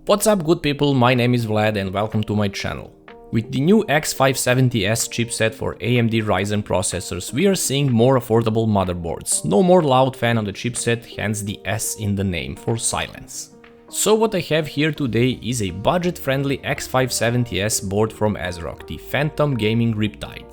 What's up good people, my name is Vlad and welcome to my channel. With the new X570S chipset for AMD Ryzen processors, we are seeing more affordable motherboards. No more loud fan on the chipset, hence the S in the name for silence. So what I have here today is a budget-friendly X570S board from ASRock, the Phantom Gaming Riptide.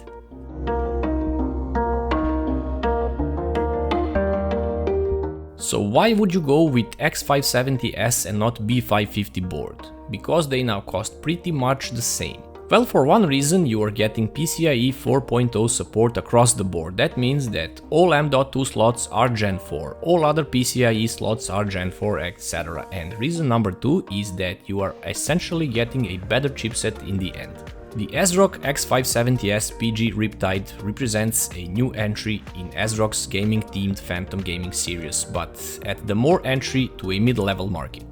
So why would you go with X570S and not B550 board? Because they now cost pretty much the same. Well, for one reason, you are getting PCIe 4.0 support across the board. That means that all M.2 slots are Gen 4, all other PCIe slots are Gen 4, etc. And reason number 2 is that you are essentially getting a better chipset in the end. The ASRock X570S PG Riptide represents a new entry in ASRock's gaming-themed Phantom gaming series, but at the more entry to a mid-level market.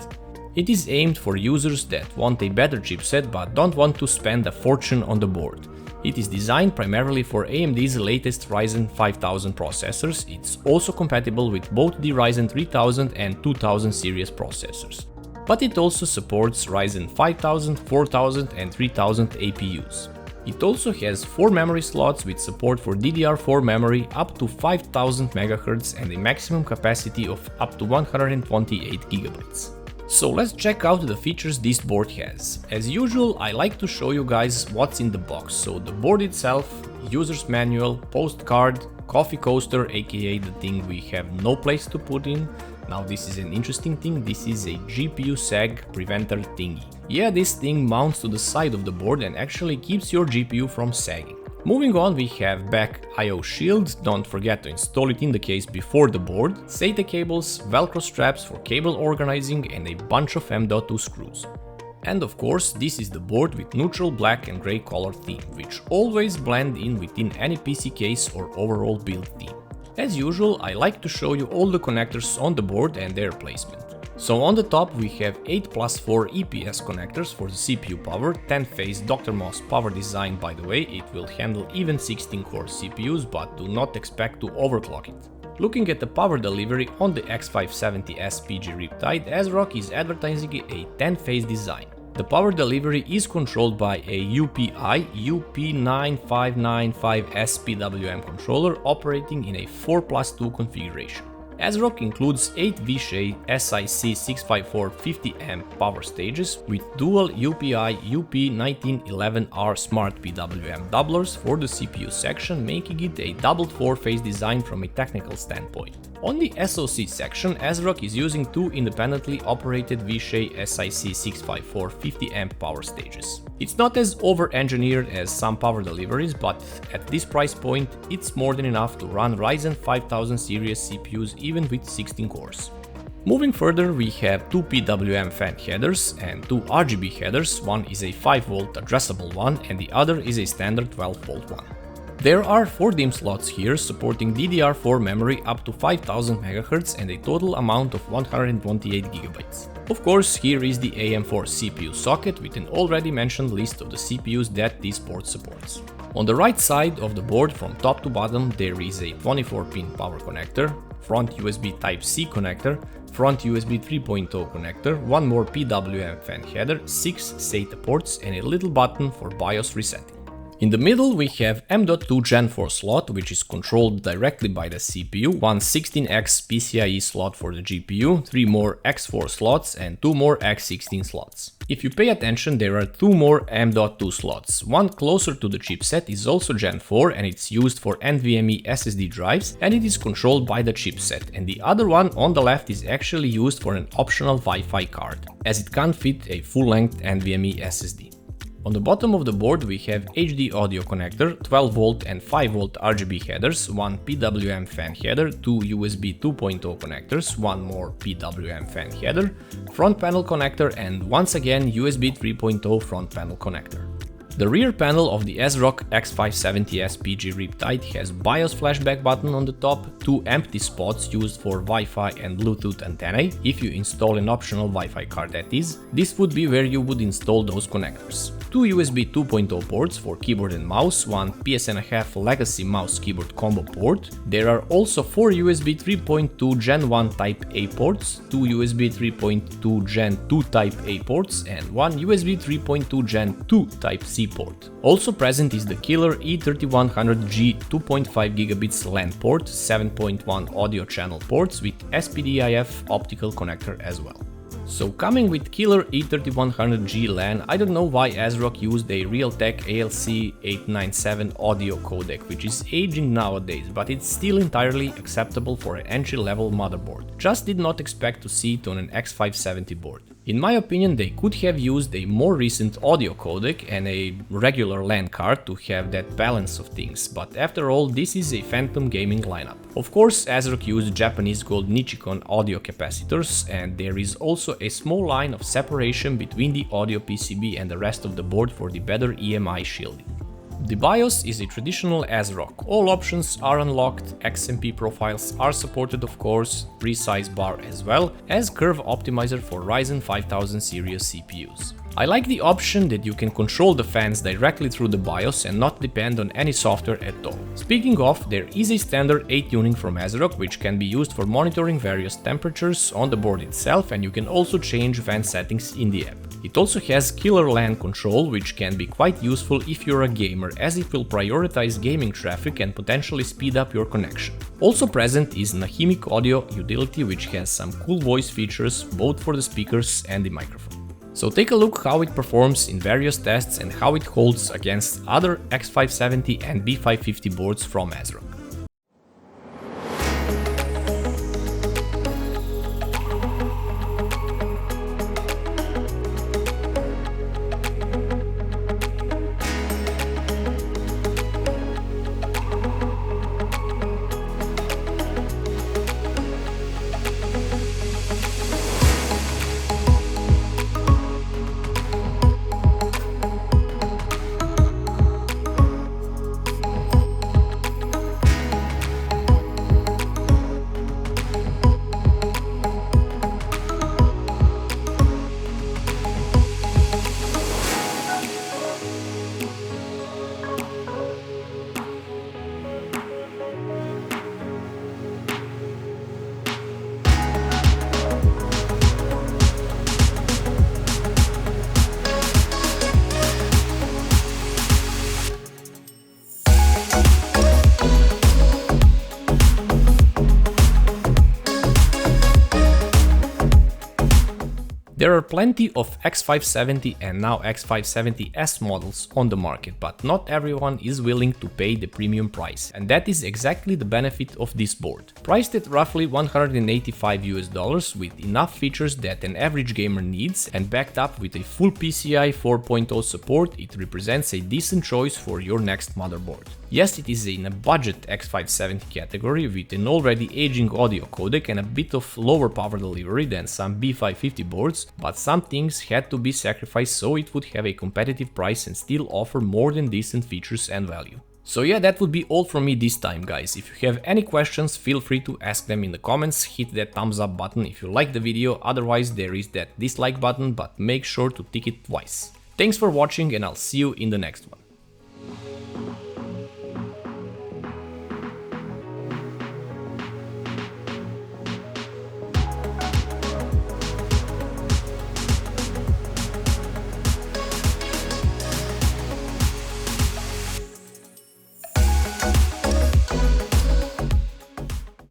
It is aimed for users that want a better chipset but don't want to spend a fortune on the board. It is designed primarily for AMD's latest Ryzen 5000 processors. It's also compatible with both the Ryzen 3000 and 2000 series processors. But it also supports Ryzen 5000, 4000 and 3000 APUs. It also has 4 memory slots with support for DDR4 memory up to 5000 MHz and a maximum capacity of up to 128 GB. So let's check out the features this board has. As usual, I like to show you guys what's in the box. So the board itself, user's manual, postcard, coffee coaster, aka the thing we have no place to put in. Now this is an interesting thing, this is a GPU sag preventer thingy. Yeah, this thing mounts to the side of the board and actually keeps your GPU from sagging. Moving on, we have back I/O shield, don't forget to install it in the case before the board, SATA cables, velcro straps for cable organizing and a bunch of M.2 screws. And of course, this is the board with neutral black and grey color theme, which always blend in within any PC case or overall build theme. As usual, I like to show you all the connectors on the board and their placement. So on the top we have 8+4 EPS connectors for the CPU power, 10-phase Dr. Moss power design by the way, it will handle even 16-core CPUs, but do not expect to overclock it. Looking at the power delivery on the X570S PG Riptide, ASRock is advertising a 10-phase design. The power delivery is controlled by a UPI UP9595S PWM controller operating in a 4+2 configuration. ASRock includes 8 Vishay SiC 65450A power stages with dual UPI UP1911R smart PWM doublers for the CPU section, making it a doubled 4-phase design from a technical standpoint. On the SoC section, ASRock is using 2 independently operated Vishay SiC 65450A power stages. It's not as over-engineered as some power deliveries, but at this price point, it's more than enough to run Ryzen 5000 series CPUs even with 16 cores. Moving further, we have 2 PWM fan headers and 2 RGB headers. One is a 5V addressable one and the other is a standard 12V one. There are 4 DIMM slots here supporting DDR4 memory up to 5000 MHz and a total amount of 128 GB. Of course, here is the AM4 CPU socket with an already mentioned list of the CPUs that this board supports. On the right side of the board from top to bottom there is a 24-pin power connector, front USB Type-C connector, front USB 3.0 connector, 1 more PWM fan header, 6 SATA ports and a little button for BIOS resetting. In the middle we have M.2 Gen 4 slot, which is controlled directly by the CPU, 1 16X PCIe slot for the GPU, 3 more X4 slots and 2 more X16 slots. If you pay attention, there are 2 more M.2 slots. One closer to the chipset is also Gen 4 and it's used for NVMe SSD drives and it is controlled by the chipset, and the other one on the left is actually used for an optional Wi-Fi card, as it can't fit a full-length NVMe SSD. On the bottom of the board we have HD audio connector, 12V and 5V RGB headers, 1 PWM fan header, 2 USB 2.0 connectors, 1 more PWM fan header, front panel connector and once again USB 3.0 front panel connector. The rear panel of the ASRock X570S PG Riptide has BIOS flashback button on the top, 2 empty spots used for Wi-Fi and Bluetooth antennae. If you install an optional Wi-Fi card that is, this would be where you would install those connectors. 2 USB 2.0 ports for keyboard and mouse, one PS&a-half legacy mouse keyboard combo port. There are also 4 USB 3.2 Gen 1 Type A ports, 2 USB 3.2 Gen 2 Type A ports, and one USB 3.2 Gen 2 Type C port. Also present is the killer E3100G 2.5 gigabits LAN port, 7.1 audio channel ports with SPDIF optical connector as well. So coming with killer E3100G LAN, I don't know why ASRock used a Realtek ALC897 audio codec, which is aging nowadays, but it's still entirely acceptable for an entry-level motherboard. Just did not expect to see it on an X570 board. In my opinion, they could have used a more recent audio codec and a regular LAN card to have that balance of things, but after all, this is a phantom gaming lineup. Of course, ASRock used Japanese gold Nichicon audio capacitors, and there is also a small line of separation between the audio PCB and the rest of the board for the better EMI shielding. The BIOS is a traditional ASRock. All options are unlocked, XMP profiles are supported of course, resize bar as well as curve optimizer for Ryzen 5000 series CPUs. I like the option that you can control the fans directly through the BIOS and not depend on any software at all. Speaking of, there is a standard A tuning from ASRock which can be used for monitoring various temperatures on the board itself, and you can also change fan settings in the app. It also has killer LAN control, which can be quite useful if you're a gamer, as it will prioritize gaming traffic and potentially speed up your connection. Also present is Nahimic audio utility, which has some cool voice features both for the speakers and the microphone. So take a look how it performs in various tests and how it holds against other X570 and B550 boards from ASRock. There are plenty of X570 and now X570S models on the market, but not everyone is willing to pay the premium price, and that is exactly the benefit of this board. Priced at roughly $185 with enough features that an average gamer needs and backed up with a full PCI 4.0 support, it represents a decent choice for your next motherboard. Yes, it is in a budget X570 category with an already aging audio codec and a bit of lower power delivery than some B550 boards, but some things had to be sacrificed so it would have a competitive price and still offer more than decent features and value. So yeah, that would be all from me this time, guys. If you have any questions, feel free to ask them in the comments, hit that thumbs up button if you like the video, otherwise there is that dislike button, but make sure to tick it twice. Thanks for watching and I'll see you in the next one.